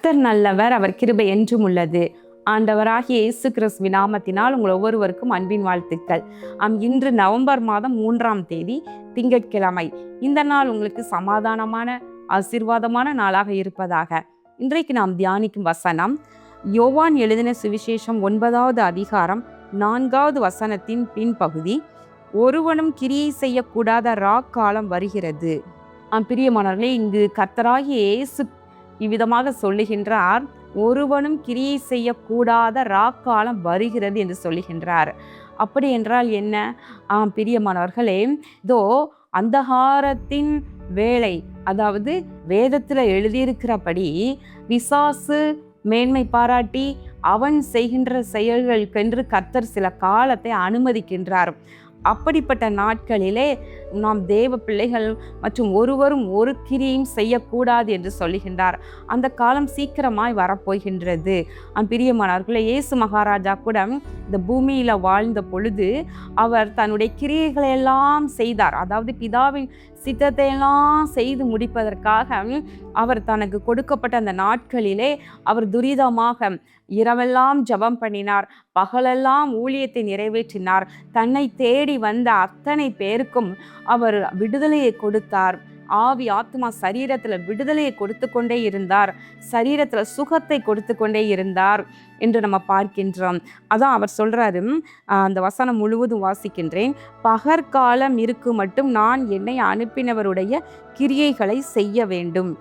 கர்த்தர் நல்லவர், அவர் கிருபை என்றும் உள்ளது. ஆண்டவராகிய இயேசு கிறிஸ்துவின் நாமத்தினால் உங்கள் ஒவ்வொருவருக்கும் அன்பின் வாழ்த்துக்கள். இன்று நவம்பர் மாதம் 3ஆம் தேதி திங்கட்கிழமை. இந்த நாள் உங்களுக்கு சமாதானமான ஆசீர்வாதமான நாளாக இருப்பதாக. இன்றைக்கு நாம் தியானிக்கும் வசனம் யோவான் எழுதின சுவிசேஷம் 9வது அதிகாரம் 4வது வசனத்தின் பின்பகுதி. ஒருவனும் கிரியை செய்யக்கூடாத காலம் வருகிறது. பிரியமானவர்களே, இங்கு கர்த்தராகிய இயேசு இவ்விதமாக சொல்லுகின்றார், ஒருவனும் கிரியை செய்யக்கூடாத காலம் வருகிறது என்று சொல்லுகின்றார். அப்படி என்றால் என்ன? பிரியமானவர்களே, இதோ அந்தகாரத்தின் வேளை, அதாவது வேதத்தில் எழுதியிருக்கிறபடி பிசாசு மேன்மை பாராட்டி அவன் செய்கின்ற செயல்களுக்கென்று கர்த்தர் சில காலத்தை அனுமதிக்கின்றார். அப்படிப்பட்ட நாட்களிலே நாம் தேவ பிள்ளைகள் மற்றும் ஒருவரும் ஒரு கிரியையும் செய்யக்கூடாது என்று சொல்லுகின்றார். அந்த காலம் சீக்கிரமாய் வரப்போகின்றது. பிரியமானவர்களே, இயேசு மகாராஜா கூட இந்த பூமியில வாழ்ந்த பொழுது அவர் தன்னுடைய கிரியைகளை எல்லாம் செய்தார். அதாவது பிதாவின் சித்தத்தை எல்லாம் செய்து முடிப்பதற்காக அவர் தனக்கு கொடுக்கப்பட்ட அந்த நாட்களிலே அவர் துரிதமாக இரவெல்லாம் ஜெபம் பண்ணினார், பகலெல்லாம் ஊழியத்தை நிறைவேற்றினார். தன்னை தேடி வந்த அத்தனை பேருக்கும் அவர் விடுதலையை கொடுத்தார். ஆவி ஆத்மா சரீரத்தில் விடுதலையை கொடுத்து கொண்டே இருந்தார், சரீரத்தில் சுகத்தை கொடுத்து கொண்டே இருந்தார் என்று நம்ம பார்க்கின்றோம். அதான் அவர் சொல்றாரு, அந்த வசனம் முழுவதும் வாசிக்கின்றேன். பகற்காலம் இருக்கு மட்டும் நான் என்னை அனுப்பினவருடைய கிரியைகளை செய்ய வேண்டும்,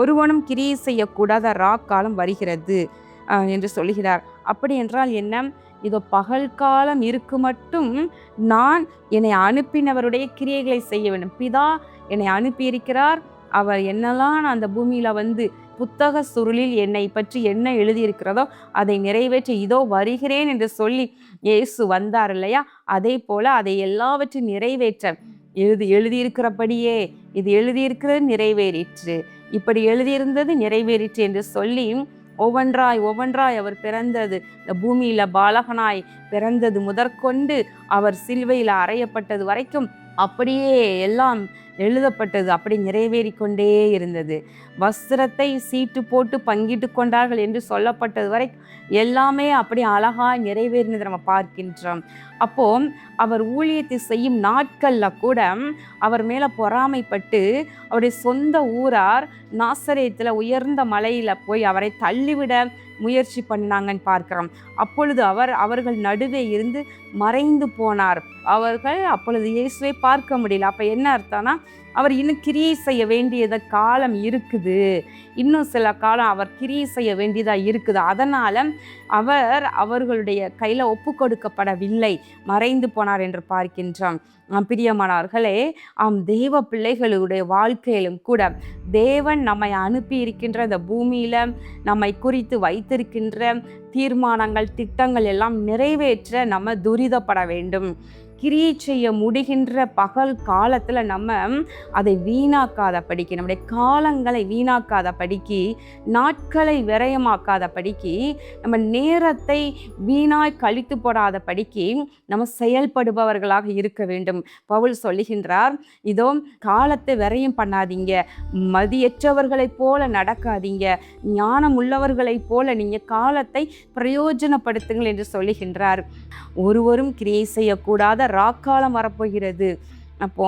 ஒருவனும் கிரியை செய்யக்கூடாத காலம் வருகிறது என்று சொல்லுகிறார். அப்படி என்றால் என்ன? இதோ பகல் காலம் இருக்கு மட்டும் நான் என்னை அனுப்பினவருடைய கிரியைகளை செய்ய வேண்டும். பிதா என்னை அனுப்பியிருக்கிறார், அவர் என்னெல்லாம் அந்த பூமியில வந்து புத்தக சுருளில் என்னை பற்றி என்ன எழுதியிருக்கிறதோ அதை நிறைவேற்றி இதோ வருகிறேன் என்று சொல்லி இயேசு வந்தார் இல்லையா? அதே போல அதை எல்லாவற்றையும் நிறைவேற்ற எழுதியிருக்கிறபடியே இது எழுதியிருக்கிறது நிறைவேறிற்று, இப்படி எழுதியிருந்தது நிறைவேறிற்று என்று சொல்லி ஒவ்வொன்றாய் அவர் பிறந்தது, இந்த பூமியில பாலகனாய் பிறந்தது முதற்கொண்டு அவர் சிலுவையில் அறையப்பட்டது வரைக்கும் அப்படியே எல்லாம் எழுதப்பட்டது, அப்படி நிறைவேறி கொண்டே இருந்தது. வஸ்திரத்தை சீட்டு போட்டு பங்கிட்டு கொண்டார்கள் என்று சொல்லப்பட்டது வரை எல்லாமே அப்படி அழகாய் நிறைவேறினதை நம்ம பார்க்கின்றோம். அப்போ அவர் ஊழியத்தை செய்யும் நாட்கள்ல கூட அவர் மேல பொறாமைப்பட்டு அவருடைய சொந்த ஊரார் நாசரேத்துல உயர்ந்த மலையில போய் அவரை தள்ளிவிட முயற்சி பண்ணாங்கன்னு பார்க்கிறோம். அப்பொழுது அவர்கள் நடுவே இருந்து மறைந்து போனார். அவர்கள் அப்பொழுது இயேசுவை பார்க்க முடியல. அப்ப என்ன அர்த்தம்னா, அவர் இன்னும் கிரியை செய்ய வேண்டியத காலம் இருக்குது, இன்னும் சில காலம் அவர் கிரியை செய்ய வேண்டியதா இருக்குது. அதனால அவர்களுடைய கையில ஒப்பு கொடுக்கப்படவில்லை, மறைந்து போனார் என்று பார்க்கின்றோம். பிரியமானவர்களே, தேவ பிள்ளைகளுடைய வாழ்க்கையிலும் கூட தேவன் நம்மை அனுப்பி இருக்கின்ற இந்த பூமியில நம்மை குறித்து வைத்திருக்கின்ற தீர்மானங்கள் திட்டங்கள் எல்லாம் நிறைவேற்ற நம்ம துரிதப்பட வேண்டும். கிரியை செய்ய முடிகின்ற பகல் காலத்தில் நம்ம அதை வீணாக்காத படிக்கு, நம்முடைய காலங்களை வீணாக்காத படிக்கு, நாட்களை விரயமாக்காத படிக்கு, நம்ம நேரத்தை வீணாய் கழித்து போடாத படிக்கு நம்ம செயல்படுபவர்களாக இருக்க வேண்டும். பவுல் சொல்லுகின்றார், இதோ காலத்தை விரயம் பண்ணாதீங்க, மதியற்றவர்களைப் போல நடக்காதீங்க, ஞானம் உள்ளவர்களைப் போல நீங்க காலத்தை பிரயோஜனப்படுத்துங்கள் என்று சொல்லுகின்றார். ஒருவரும் கிரியை செய்யக்கூடாத காலம் வரப்போகிறது. அப்போ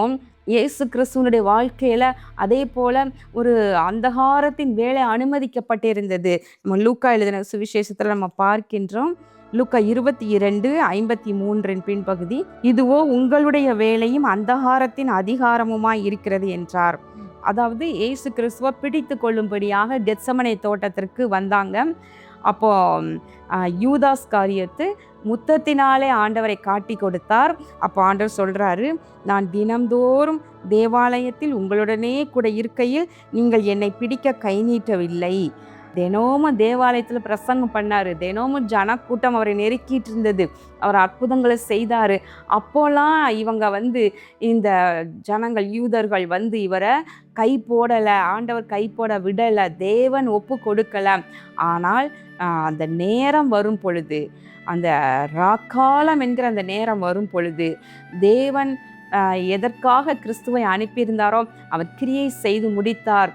இயேசு கிறிஸ்துவனுடைய வாழ்க்கையில அதே போல ஒரு அந்தகாரத்தின் வேலை அனுமதிக்கப்பட்டிருந்தது. நம்ம லூக்கா எழுதின சுவிசேஷத்துல நம்ம பார்க்கின்றோம். லூக்கா 22:53 பின்பகுதி, இதுவோ உங்களுடைய வேலையும் அந்தகாரத்தின் அதிகாரமுமாய் இருக்கிறது என்றார். அதாவது இயேசு கிறிஸ்துவ பிடித்து கொள்ளும்படியாக கெத்சமனே தோட்டத்திற்கு வந்தாங்க. அப்போ யூதாஸ் காரியத்து முத்தத்தினாலே ஆண்டவரை காட்டி கொடுத்தார். அப்போ ஆண்டவர் சொல்றாரு, நான் தினம்தோறும் தேவாலயத்தில் உங்களுடனே கூட இருக்கையில் நீங்கள் என்னை பிடிக்க கை நீட்டவில்லை. தினமும் தேவாலயத்தில் பிரசங்கம் பண்ணாரு, தினமும் ஜனக்கூட்டம் அவரை நெருக்கிட்டு இருந்தது, அவர் அற்புதங்களை செய்தாரு. அப்போலாம் இவங்க இந்த ஜனங்கள் யூதர்கள் இவரை கை போடலை, ஆண்டவர் கை போட விடலை, தேவன் ஒப்பு கொடுக்கல. ஆனால் அந்த நேரம் வரும் பொழுது, அந்த ராக்காலம் என்கிற அந்த நேரம் வரும் பொழுது தேவன் எதற்காக கிறிஸ்துவை அனுப்பியிருந்தாரோ அவர் கிரியை செய்து முடித்தார்.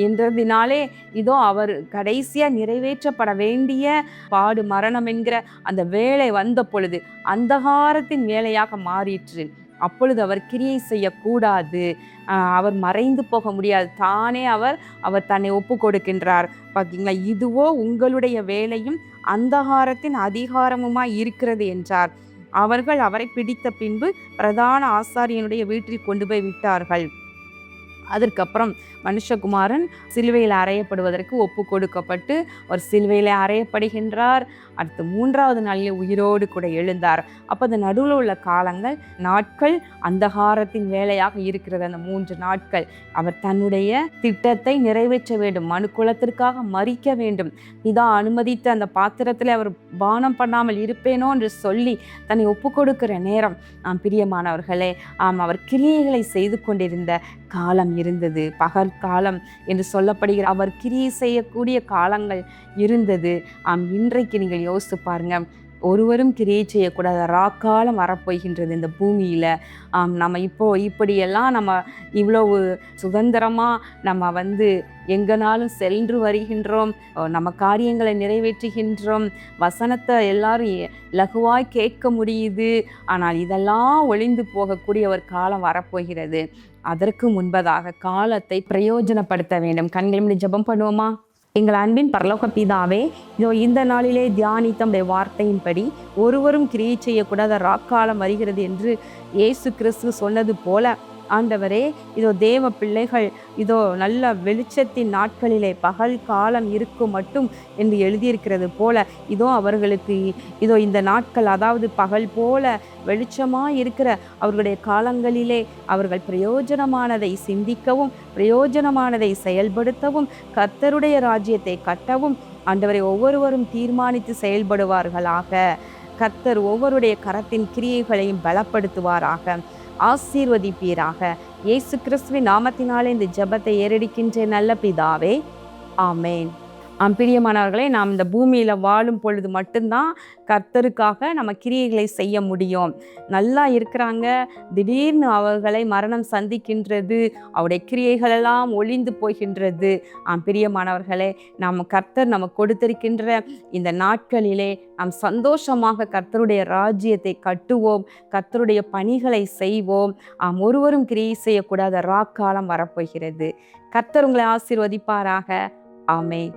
என்றதினாலே இதோ அவர் கடைசியா நிறைவேற்றப்பட வேண்டிய பாடு மரணம் என்கிற அந்த வேலை வந்த பொழுது அந்தகாரத்தின் வேலையாக மாறிற்று. அப்பொழுது அவர் கிரியை செய்யக்கூடாது, அவர் மறைந்து போக முடியாது. தானே அவர் தன்னை ஒப்பு கொடுக்கின்றார். பார்த்தீங்களா, இதுவோ உங்களுடைய வேலையும் அந்தகாரத்தின் அதிகாரமுமாய் இருக்கிறது என்றார். அவர்கள் அவரை பிடித்த பின்பு பிரதான ஆசாரியனுடைய வீட்டில் கொண்டு போய் விட்டார்கள். அதற்கப்புறம் மனுஷகுமாரன் சிலுவையில் அறையப்படுவதற்கு ஒப்பு கொடுக்கப்பட்டு ஒரு சிலுவையில் அறையப்படுகின்றார். அடுத்து 3வது நாளில் உயிரோடு கூட எழுந்தார். அப்போ அந்த நடுவில் உள்ள நாட்கள் அந்தகாரத்தின் வேலையாக இருக்கிறது. அந்த 3 நாட்கள் அவர் தன்னுடைய திட்டத்தை நிறைவேற்ற வேண்டும், மனு குலத்திற்காக மரிக்க வேண்டும். இதான் அனுமதித்த அந்த பாத்திரத்தில் அவர் பானம் பண்ணாமல் இருப்பேனோ என்று சொல்லி தன்னை ஒப்பு கொடுக்கிற நேரம், பிரியமானவர்களே, அவர் கிரியைகளை செய்து கொண்டிருந்த காலம் இருந்தது. பகல் காலம் என்று சொல்லப்படுகிற அவர் கிரியை செய்யக்கூடிய காலங்கள் இருந்தது. இன்றைக்கு நீங்கள் யோசித்து பாருங்க, ஒருவரும் கிரியை செய்யக்கூடாத ராக்காலம் வரப்போகின்றது இந்த பூமியில். நம்ம இப்படியெல்லாம் நம்ம இவ்வளவு சுதந்திரமாக நம்ம எங்கனாலும் சென்று வருகின்றோம், நம்ம காரியங்களை நிறைவேற்றுகின்றோம், வசனத்தை எல்லாரும் லகுவாய் கேட்க முடியுது. ஆனால் இதெல்லாம் ஒளிந்து போகக்கூடிய ஒரு காலம் வரப்போகிறது. அதற்கு முன்பதாக காலத்தை பிரயோஜனப்படுத்த வேண்டும். கண்களை ஜெபம் பண்ணுவோமா? எங்கள் அன்பின் பரலோக பிதாவே, இதோ இந்த நாளிலே தியானித்த வார்த்தையின்படி ஒருவரும் கிரியை செய்யக்கூடாத ராக்காலம் வருகிறது என்று இயேசு கிறிஸ்து சொன்னது போல ஆண்டவரே, இதோ தேவ பிள்ளைகள் இதோ நல்ல வெளிச்சத்தின் நாட்களிலே பகல் காலம் இருக்கும் மட்டும் என்று எழுதியிருக்கிறது போல இதோ அவர்களுக்கு இதோ இந்த நாட்கள், அதாவது பகல் போல வெளிச்சமாக இருக்கிற அவர்களுடைய காலங்களிலே அவர்கள் பிரயோஜனமானதை சிந்திக்கவும் பிரயோஜனமானதை செயல்படுத்தவும் கர்த்தருடைய ராஜ்யத்தை கட்டவும் ஆண்டவரை ஒவ்வொருவரும் தீர்மானித்து செயல்படுவார்களாக. கர்த்தர் ஒவ்வொருடைய கரத்தின் கிரியைகளையும் பலப்படுத்துவாராக, ஆசீர்வதிப்பீராக. இயேசு கிறிஸ்துவின் நாமத்தினாலே இந்த ஜெபத்தை ஏறெடுக்கின்ற நல்ல பிதாவே, ஆமேன். பிரியமானவர்களே, நாம் இந்த பூமியில் வாழும் பொழுது மட்டும்தான் கர்த்தருக்காக நம்ம கிரியைகளை செய்ய முடியும். நல்லா இருக்கிறாங்க, திடீர்னு அவர்களை மரணம் சந்திக்கின்றது, அவருடைய கிரியைகளெல்லாம் ஒளிந்து போகின்றது. பிரியமானவர்களே, கர்த்தர் நமக்கு கொடுத்திருக்கின்ற இந்த நாட்களிலே நாம் சந்தோஷமாக கர்த்தருடைய ராஜ்யத்தை கட்டுவோம், கர்த்தருடைய பணிகளை செய்வோம். ஒருவரும் கிரியை செய்யக்கூடாத ராக்காலம் வரப்போகிறது. கர்த்தர் உங்களை ஆசீர்வதிப்பாராக. ஆமென்.